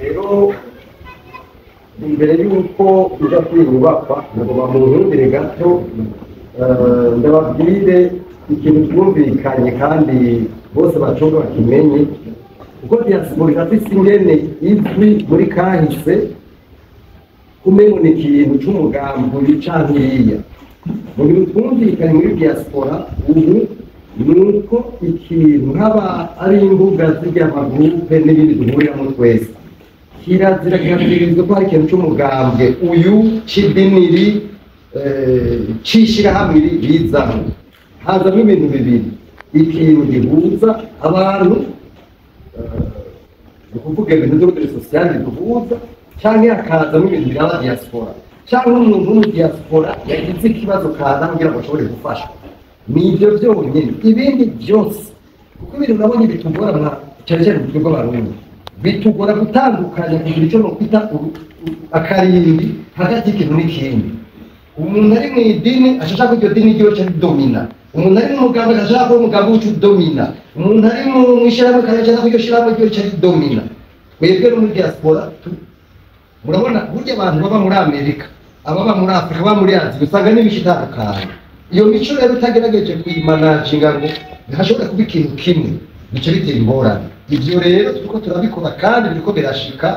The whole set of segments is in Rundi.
rero imbere y'uko ujya kwiyubakwa ngomba mu ntumbere gato ndababwire ikintu twumvikanye kandi bose bacunga bakimenye kuko diaspora irafise ingene izwi muri kahise kumengo ni ikintu c'umugambi canke iriya mu bintu twumvikanye muri diaspora ubu nuko ikintu haba ari imbuga z'amagurupe n'ibindi duhuriramo twese kirazira kiraziririzwa ko hari ikintu c'umugambwe uyu c'idiniri c'ishirahamwe rizamo hazamo ibintu bibiri ikintu gihuza abantu ni ukuvuga ibintu by'urudere sosiyali duhuza canke hakazamo ibintu biraba diaspora canke umuntu mu diaspora yagize ikibazo kaza kugira ngo ashobore gufasha nibyo byonyine ibindi byose kuko ibintu nabonye bitugora nka cyane cyane mu bigo barundi bitugora gutandukanya kugira icyo no kwita akarimbi hagati y'ikintu n'ikindi umuntu ari mu idini ashaka ko iryo dini ryo cyo domina umuntu ari mu muganga ashaka ko umugabo ucu domina umuntu ari mu ishyirahamwe ashaka ko iryo shyirahamwe ryo cyo domina twebwe no muri diaspora murabona burya abantu baba muri Amerika ababa muri Afrika baba muri Aziya usanga n'imico itandukanye iyo mico rero utagerageje kuyimanaginga ngo ntashobora kuba ikintu kimwe bice bitera ingorane ivyo rero turiko turabikora kandi biriko birashika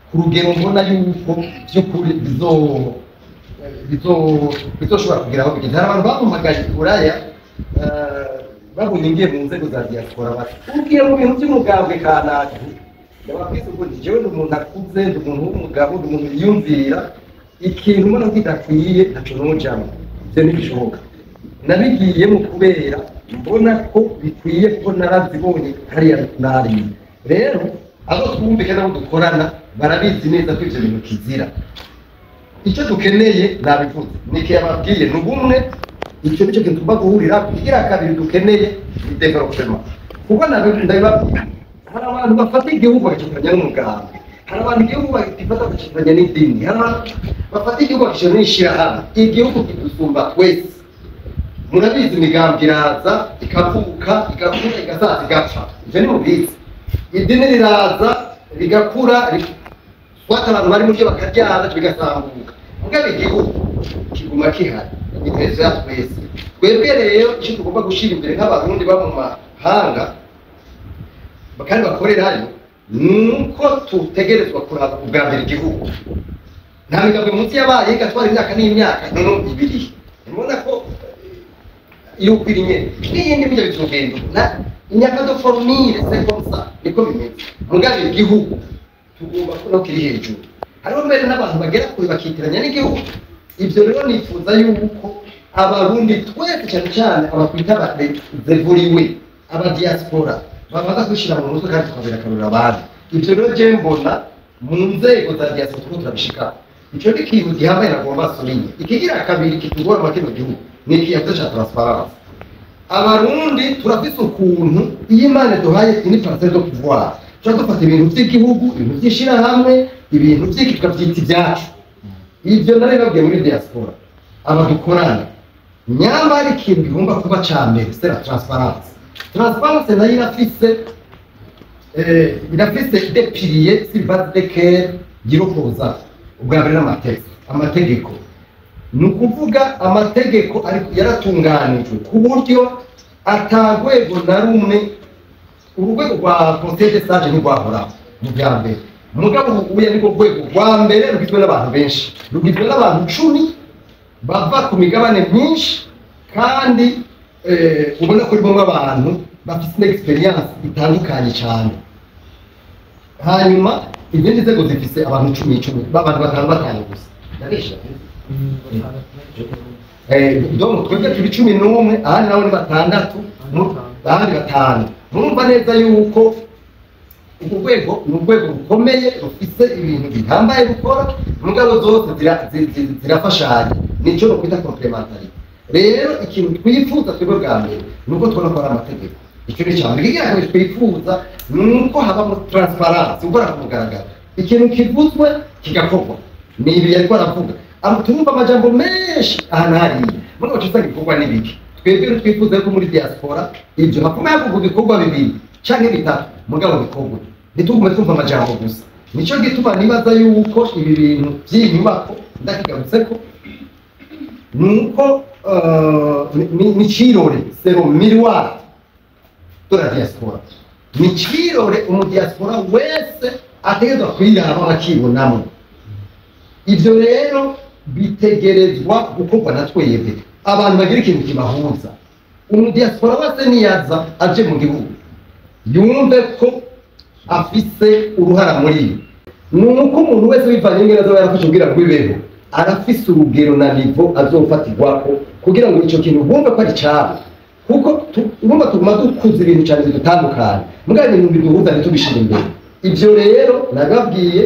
ku rugero mbona yuko by'ukuri bizoshobora kugira aho bigeze hari abantu bampamagaye buraya babonye ngiye mu nzego za diaspora bati ubwiye mu bintu by'umugambwe kanaka ndababwiza uko jewe ni umuntu akuze ndi umuntu w'umugabo ndi umuntu yiyumvira ikintu mbona kidakwiye ntaco nojamwo ivyo ntibishoboka nabigiyemo kubera mbona ko bikwiye ko narazibonye hariya nari rero abo twumvikana nabo dukorana barabizi neza ko ivyo bintu kizira icyo dukeneye nabivuze niki yababwiye n'ubumwe icyo nicyo kintu tugomba guhurira kugira kabiri dukeneye ni development kuko ndabibabwira hari abantu bafata igihugu bagakitanya n'umugambi hari abantu igihugu bagifata bagakitanya n'idini hari abantu bafata igihugu bagakitanya n'ishirahamwe igihugu kidusumba twese murabizi imigambi iraza ikavuka igakura igasaza igapfa ivyo ni mubizi idini riraza rigakura swata abantu bari muvyo bakaryana bigasambuka mugabe igihugu kiguma kihari biteze ya twese twebwe rero icyo tugomba gushira imbere nk'abarundi ba mu mahanga bakandi bakorerayo nuko tutegerezwa kuraba kugambira igihugu nta migambwe munsi yabaye igatwara imyaka n'imyaka none ibiri mbona ko iyo ukwirinye n'iyindi bijya bizogenda na imyaka do formire c'est comme ça niko bimeze mugabe igihugu tugomba kuno kiri hejuru hariho mbere n'abantu bagera kuri bakitiranya n'igihugu ivyo rero nifuza yuko abarundi twese cyane cyane abakwita abadevuriwe aba diaspora babanza kwishira mu mutwe kandi tukabera karura abandi ivyo rero je mbona mu nzego za diaspora turiko turabishika ico ni ikintu gihambaye nagomba surinye ikigira kabiri kitugora mu kino gihugu ni ikiyazo ca transparence abarundi turafise ukuntu iyo Imana duhaye ini parcelle de pouvoir dufata ibintu by'igihugu ibintu by'ishirahamwe ibintu by'ikitwa byiti byacu ibyo nari babwiye muri diaspora aba dukorana nyamara ikintu gihomba kuba cyambere c'est la transparence nayo irafise des piliers sur base desquels girokoza ubwa mbere amategeko ni ukuvuga amategeko yaratunganijwe ku buryo atagwego na rumwe urwego rwa conseil de sage ntirwahoraho mu bya mbere mugabo ubuye niko rwego rwa mbere rugizwe n'abantu benshi rugizwe n'abantu 10 bava ku migabane myinshi kandi ubona ko ribomwe abantu bafite experience itandukanye cyane hanyuma izindi nzego zifise abantu 10 b'abantu batanu gusa ndarisha donc twebwe turi 11 ahandi nawe ni batandatu ahandi batanu murumva neza yuko urwo rwego ni urwego rukomeye rufise ibintu bihambaye gukora mugabo zose zirafashanya nicyo no kwita complementarité rero ikintu twifuza twebwe bwa mbere nuko tubona ko ari amategeko icyo ni cyane kigira ngo twifuza nuko habamo transparence ukora ku mugaragaro ikintu kivuzwe kigakorwa ni ibi yari kwaravuga amutumva amajambo menshi ahantu hariya mugabo cyusanga ikorwa n'ibiki twebwe twifuza ko muri diaspora ibyo hakoma yavuga ibikorwa bibiri canke bitatu mugabo bikorwa ntitugume twumva amajambo gusa. Nico gituma nibaza yuko ibi bintu by'inyubako ndakigarutseko nuko ni cirore c'est le miroir de la diaspora. Ni cirore umudiaspora wese ategerezwa kwiraba bakibonamo. Ivyo rero bitegerezwa gukorwa na twebwe abantu bagira ikintu kibahuza. Umudiaspora wese niyaza aje mu gihugu yumve ko afise uruhara muri iyo. Nuko umuntu wese wivanye ingene azoba yarafashe kugira ngo ibeho arafise urugero na nivo azofatirwako kugira ngo ico kintu bumve ko ari cabo. Kuko urumva tuguma dukuza ibintu cyane bitandukanye mugabo ibintu biduhuza ntitubishire imbere. Ivyo rero nagabwiye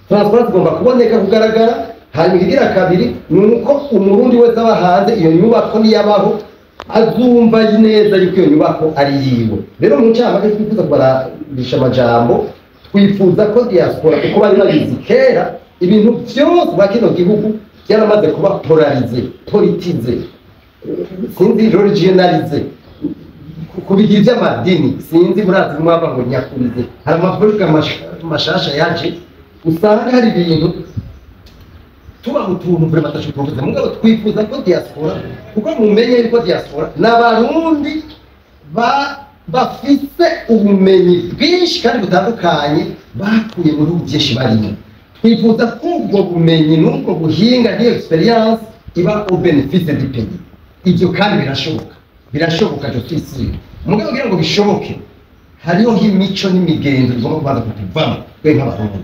transparence igomba kuboneka kugaragara. Hanyuma igira kabiri nuko umurundi wese aba hanze iyo nyubako niyabaho azumva neza yuko iyo nyubako ari yiwe. Rero mu cyamake twifuza kubarabisha amajambo, twifuza ko diaspora kuko bari babizi kera ibintu byose ba kino gihugu byaramaze kuba polarize, politize, sinzi regionalize, kubigira iby'amadini, sinzi murazi mwaba ngo nyakurize. Hari amapolitika mashasha yaje usanga hari ibintu tuba mutuntu kure batasho kuvuza. Mugabo twifuza ko diaspora kuko mumenye yuko diaspora n'abarundi bafise ubumenyi bwinshi kandi butandukanye bakuye mu bihugu byinshi barimo. Twifuza ko ubwo bumenyi n'ubwo buhinga n'iyo experience iba au bénéfice du pays. Ibyo kandi birashoboka je suis sûr. Mugabo kugira ngo bishoboke hariho imico n'imigenzo igomba kubanza kutuvamo twe nk'abarundi.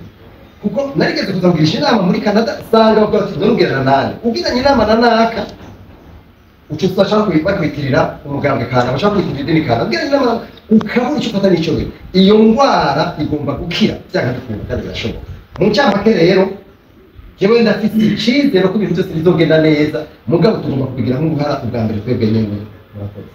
Kuko narigeze kuzagurisha inama muri Canada sanga bakora ati ndongerana nani ubwiranye inama na naka uco twashaka kwitirira umugambwe kana bashaka kwitirira idini kana ubwiranye inama ukabura icyo ufata n'icyo we iyo ndwara igomba gukira byanga bikunda kandi birashoboka. Mu cyamake rero jewe ndafite icyizere ko ibintu byose bizogenda neza mugabo tugomba kubigira nk'ubuhara ubwa mbere twebwe nyene. Murakoze.